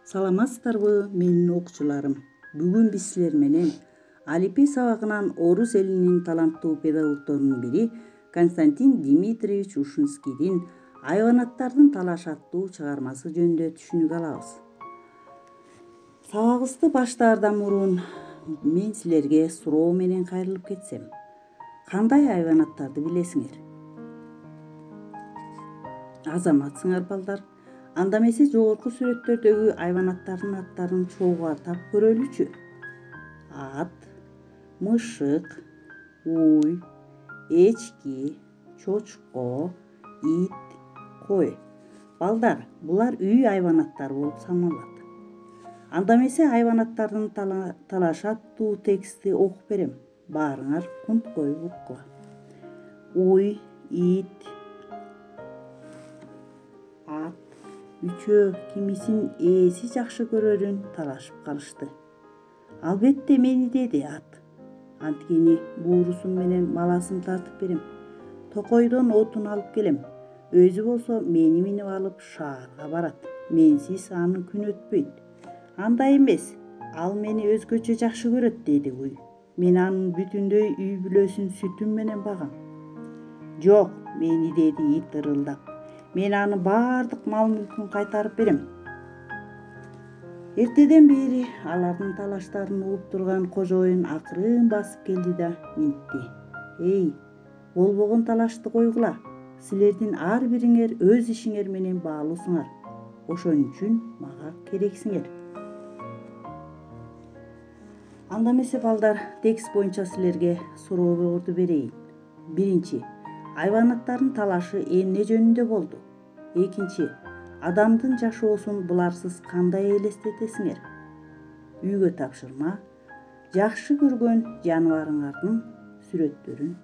Саламатсыздарбы менин окуучуларым? Бүгүн биз силер менен алипи сабагынан орус элинин таланттуу педагогдорунун бири Константин Дмитриевич Ушинскийдин Айванаттардын талашы аттуу чыгармасы жөнүндө түшүнүк алабыз. Сабагыбызды баштаардан мурун мен силерге суроо менен кайрылып кетсем, кандай айванаттарды билесиңер? Азаматсыңар балдар. Анда эмесе жогорку сүрөттөрдөгү айванаттардын аттарын чогуу атап көрөлүчү. Ат, мышык, уй, эчки, чочко, ит, кой. Балдар, булар үй айванаттары болуп саналат. Анда эмесе айванаттардын талашы аттуу текстти окуп берем. Баарыңар кунт коюп уккула. Уй, ит, ат, үчөө кимисин ээси жакшы көрөрүн талашып калышты. Албетте мени деди ат. Анткени буурусум менен маласын тартып берем. Токойдон отун алып келем. Өзү болсо мени минип алып шаарга барат. Менсиз анын күнү өтпөйт. Андай эмес, ал мени өзгөчө жакшы көрөт, деди уй. Мен анын бүтүндөй үй бүлөсүн сүтүм менен багам. Жок, мени деди ит ырылдап. Мен анын баардык мал мүлкүн кайтарып берем. Эртеден бери алардын талаштарын угуп турган кожоюн акырын басып келди да минтти. Эй, болбогон талашты койгула. Силердин ар бириңер өз ишиңер менен баалуусуңар. Ошон үчүн мага керексиңер. Анда эмесе балдар, текст боюнча силерге суроолорду берейин. Биринчи, айванаттардын талашы эмне жөнүндө болду? Экинчи, адамдын жашоосун буларсыз кандай элестетесиңер? Үйгө тапшырма, жакшы көргөн жаныбарыңардын сүрөттөрүн